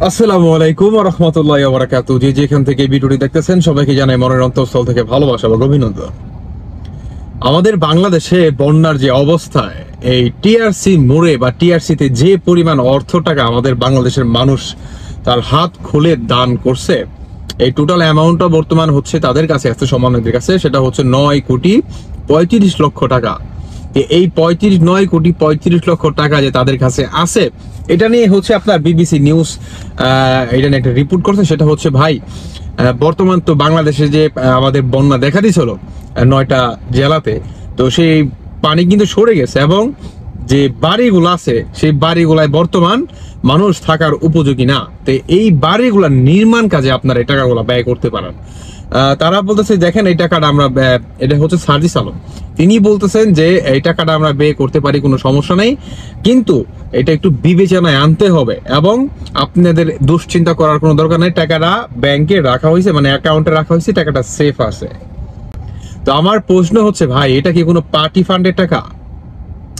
আসসালামু আলাইকুম ওয়া রাহমাতুল্লাহি ওয়া বারাকাতুহু। যে যেখান থেকে ভিডিওটি দেখতেছেন সবাইকে জানাই মনের অন্তঃস্থল থেকে ভালোবাসা এবং অভিনন্দন। আমাদের বাংলাদেশে বন্যার যে অবস্থায় এই টিআরসি মোড়ে বা টিআরসিতে যে পরিমাণ অর্থ টাকা আমাদের বাংলাদেশের মানুষ তার হাত খুলে দান করছে, এই টোটাল অ্যামাউন্টটা বর্তমান হচ্ছে তাদের কাছে আছে, সম্মানিতের কাছে, সেটা হচ্ছে 9,35,00,000 টাকা। এই 9,35,00,000 টাকা যে তাদের কাছে আছে, এটা নিয়ে হচ্ছে আপনার বিবিসি নিউজ এটা নিয়ে একটা রিপোর্ট করছে। সেটা হচ্ছে ভাই, বর্তমান তো বাংলাদেশে যে আমাদের বন্যা দেখা দিয়েছিল 9টা জেলাতে, তো সেই পানি কিন্তু সরে গেছে এবং যে বাড়িগুলো আছে সেই বাড়িগুলায় বর্তমান মানুষ থাকার উপযোগী না। তো এই বাড়িগুলা নির্মাণ কাজে আপনার এই টাকাগুলো ব্যয় করতে পারেন। তারা বলতেছে দেখেন এই টাকাটা আমরা, এটা হচ্ছে সার্জিস আলম, তিনি বলতেছেন যে এই টাকাটা আমরা ব্যয় করতে পারি, কোনো সমস্যা নেই, কিন্তু এটা একটু বিবেচনায় আনতে হবে এবং আপনাদের দুশ্চিন্তা করার কোনো দরকার নেই। টাকাটা ব্যাংকে রাখা হয়েছে, মানে অ্যাকাউন্টে রাখা হয়েছে, টাকাটা সেফ আছে। তো আমার প্রশ্ন হচ্ছে ভাই, এটা কি কোনো পার্টি ফান্ডের টাকা?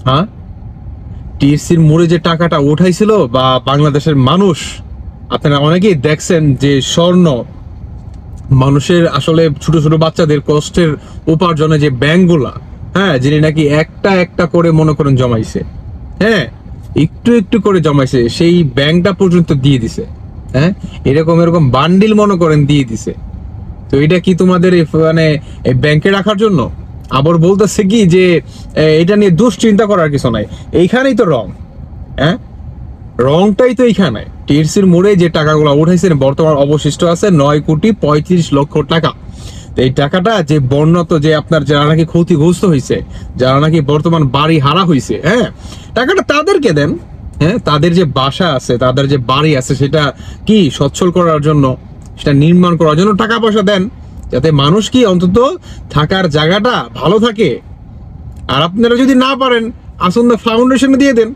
হ্যাঁ, টিএসসির মোড়ে যে টাকাটা উঠাইছিল বা বাংলাদেশের মানুষ, আপনারা অনেকেই দেখছেন যে স্বর্ণ মানুষের আসলে ছোট ছোট বাচ্চাদের কষ্টের উপার্জনে যে ব্যাংকগুলা, হ্যাঁ, যিনি নাকি একটা একটা করে মনে করেন জমাইছে, হ্যাঁ, একটু একটু করে জমাইছে, সেই ব্যাংকটা পর্যন্ত দিয়ে দিছে। হ্যাঁ, এরকম বান্ডিল মনে করেন দিয়ে দিছে। তো এটা কি তোমাদের মানে এই ব্যাংকে রাখার জন্য? আবার বলতেছে কি যে এটা নিয়ে দুশ্চিন্তা করার কিছু নাই। এইখানেই তো রং। হ্যাঁ, রংটাই তো এইখানে। টিএসসির মোড়ে যে টাকাগুলো উঠাইছেন বর্তমান অবশিষ্ট আছে 9,35,00,000 টাকা। তো এই টাকাটা যে বন্যত যে আপনার যারা নাকি ক্ষতিগ্রস্ত হয়েছে, যারা নাকি বর্তমান বাড়ি হারা হয়েছে, হ্যাঁ, টাকাটা তাদেরকে দেন। হ্যাঁ, তাদের যে বাসা আছে, তাদের যে বাড়ি আছে, সেটা কি সচ্ছল করার জন্য, সেটা নির্মাণ করার জন্য টাকা পয়সা দেন, যাতে মানুষ কি অন্তত থাকার জায়গাটা ভালো থাকে। আর আপনারা যদি না পারেন, আসুন না ফাউন্ডেশনে দিয়ে দেন।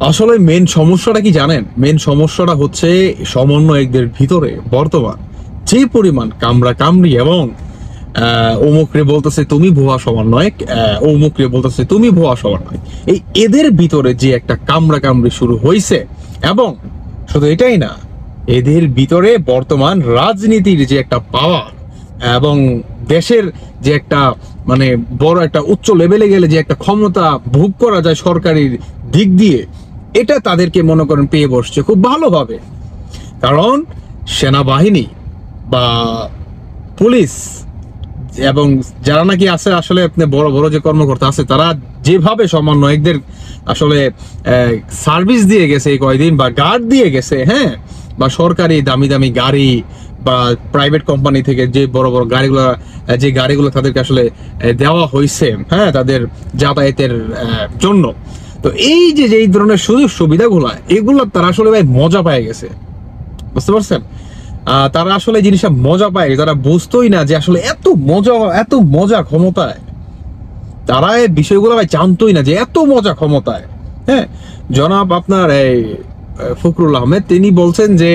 আসলে মেন সমস্যাটা কি জানেন? মেন সমস্যাটা হচ্ছে সমন্বয়কদের ভিতরে বর্তমান যে পরিমাণ কামড়া কামড়ি এবং অমুকরে বলতেছে তুমি ভুয়া সমন্বয়ক, অমুকরে বলতেছে তুমি ভুয়া সমন্বয়ক, এই এদের ভিতরে যে একটা কামড়া কামড়ি শুরু হয়েছে। এবং শুধু এটাই না, এদের ভিতরে বর্তমান রাজনীতির যে একটা পাওয়ার এবং দেশের যে একটা মানে বড় একটা উচ্চ লেভেলে গেলে যে একটা ক্ষমতা ভোগ করা যায় সরকারি দিক দিয়ে, এটা তাদেরকে মনে করেন পেয়ে বসছে খুব ভালোভাবে। কারণ সেনাবাহিনী বা পুলিশ এবং যারা নাকি আছে আসলে আপনি বড় বড় যে কর্মকর্তা আছে, তারা যেভাবে সমন্বয়কদের আসলে সার্ভিস দিয়ে গেছে এই কয়দিন, বা গার্ড দিয়ে গেছে, হ্যাঁ, বা সরকারি দামি দামি গাড়ি বা প্রাইভেট কোম্পানি থেকে যে বড় বড় গাড়িগুলো তাদেরকে আসলে দেওয়া হয়েছে, হ্যাঁ, তাদের যাতায়াতের জন্য। তো এই যে এই ধরনের সুযোগ সুবিধাগুলো, এগুলো তারা আসলে ভাই মজা পেয়ে গেছে, বুঝতে পারছেন? তারা আসলে জিনিসটা মজা পায়, তারা বুঝতোই না যে আসলে এত মজা ক্ষমতায়। তারা এই বিষয়গুলো ভাই জানতোই না যে এত মজা ক্ষমতায়। হ্যাঁ, জনাব আপনার এই ফখরুল আহমেদ তিনি বলছেন যে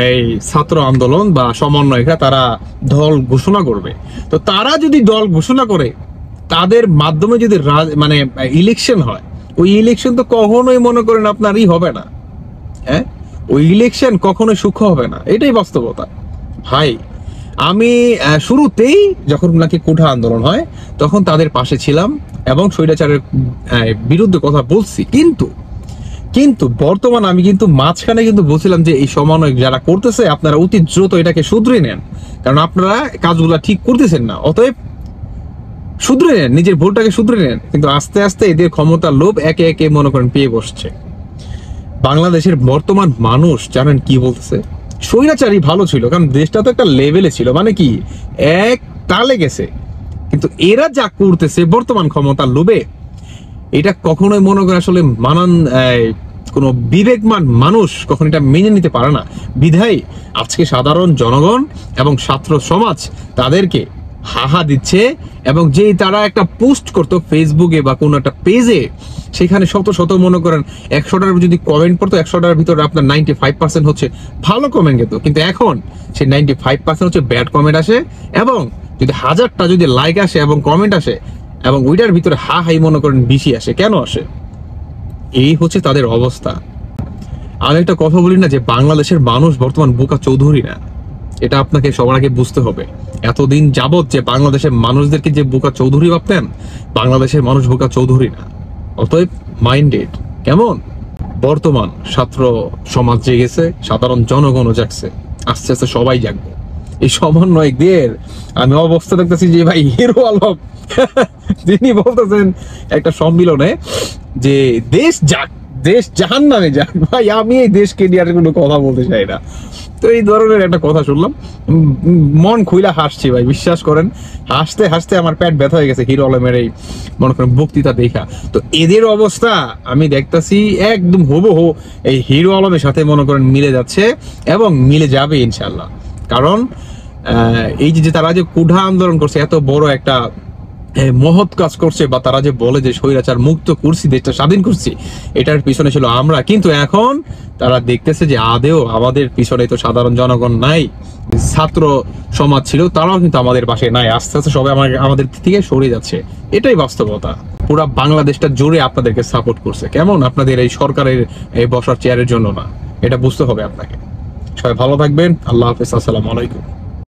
এই ছাত্র আন্দোলন বা সমন্বয়করা তারা দল ঘোষণা করবে। তো তারা যদি দল ঘোষণা করে, তাদের মাধ্যমে যদি মানে ইলেকশন হয়, ওই ইলেকশন তো কখনোই মনে করেন আপনারই হবে না। হ্যাঁ, ওই ইলেকশন কখনোই সূক্ষ্ম হবে না, এটাই বাস্তবতা ভাই। আমি শুরুতেই যখন নাকি কোঠা আন্দোলন হয় তখন তাদের পাশে ছিলাম এবং স্বৈরাচারের বিরুদ্ধে কথা বলছি, কিন্তু বর্তমান আমি কিন্তু মাঝখানে কিন্তু বলছিলাম যে এই সমন্বয় যারা করতেছে আপনারা অতি দ্রুত এটাকে শুধরে নেন, কারণ আপনারা কাজগুলা ঠিক করতেছেন না, অতএব শুধরে নেন, নিজের ভুলটাকে শুধরে নেন। কিন্তু আস্তে আস্তে এদের ক্ষমতার লোভ একে একে মনে করেন পেয়ে বসছে। বাংলাদেশের বর্তমান মানুষ জানেন কি বলতেছে? স্বৈরাচারই ভালো ছিল, কারণ দেশটা তো একটা লেভেলে ছিল, মানে কি এক তালে গেছে। কিন্তু এরা যা করতেছে বর্তমান ক্ষমতার লোভে, এটা কখনোই মনে করে আসলে কোনো বিবেকমান মানুষ কখন এটা মেনে নিতে পারে না। বিধায় আজকে সাধারণ জনগণ এবং ছাত্র সমাজ তাদেরকে হাহা দিচ্ছে। এবং যেই তারা একটা পোস্ট করতো ফেসবুকে বা কোনো একটা পেজে, সেখানে শত শত মনে করেন 100টার যদি কমেন্ট পড়তো, 100টার ভিতরে আপনার 95% হচ্ছে ভালো কমেন্ট যেত, কিন্তু এখন সেই 95% হচ্ছে ব্যাড কমেন্ট আসে। এবং যদি 1000টা যদি লাইক আসে এবং কমেন্ট আসে, এবং ওইটার ভিতরে হাই মনে করেন বেশি আসে। কেন আসে? এই হচ্ছে তাদের অবস্থা। আমি একটা কথা বলি না যে বাংলাদেশের মানুষ বর্তমান বোকা চৌধুরী না, এটা আপনাকে সবার আগে বুঝতে হবে। এতদিন যাবত যে বাংলাদেশের মানুষদেরকে যে বোকা চৌধুরী ভাবতেন, বাংলাদেশের মানুষ বোকা চৌধুরী না। অতএব মাইন্ডেড কেমন। বর্তমান ছাত্র সমাজ জেগেছে, সাধারণ জনগণও জাগছে, আস্তে আস্তে সবাই জাগবে। এই সমন্বয়কদের আমি অবস্থা দেখতেছি যে ভাই হিরো আলম তিনি বলতেছেন একটা সম্মিলনে যে দেশ যাক, দেশ জাহান্নামে যাক। ভাই আমি এই দেশকে নিয়ে আর কোনো কথা বলতে চাই না। তো এই ধরনের একটা কথা শুনলাম, মন খুইলা হাসছি ভাই, বিশ্বাস করেন। হাসতে হাসতে আমার পেট ব্যথা হয়ে গেছে হিরো আলমের এই মনে করেন বক্তৃতা দেখা। তো এদের অবস্থা আমি দেখতেছি একদম হুবহু এই হিরো আলমের সাথে মনে করেন মিলে যাচ্ছে এবং মিলে যাবে ইনশাল্লাহ। কারণ এই যে তারা যে কুঠা আন্দোলন করছে, এত বড় একটা মহৎ কাজ করছে, বা তারা যে বলে যে স্বৈরাচার মুক্ত করছি, দেশটা স্বাধীন করছি, এটার পিছনে ছিল আমরা। কিন্তু এখন তারা দেখতেছে যে আদেও আমাদের পিছনে তো সাধারণ জনগণ নাই, ছাত্র সমাজ ছিল, তারাও কিন্তু আমাদের পাশে নাই। আস্তে আস্তে সবাই আমাদের থেকে সরে যাচ্ছে, এটাই বাস্তবতা। পুরা বাংলাদেশটা জুড়ে আপনাদেরকে সাপোর্ট করছে, কেমন আপনাদের এই সরকারের এই বসার চেয়ারের জন্য না, এটা বুঝতে হবে আপনাকে। সবাই ভালো থাকবেন, আল্লাহ হাফেজ, আসসালামু আলাইকুম।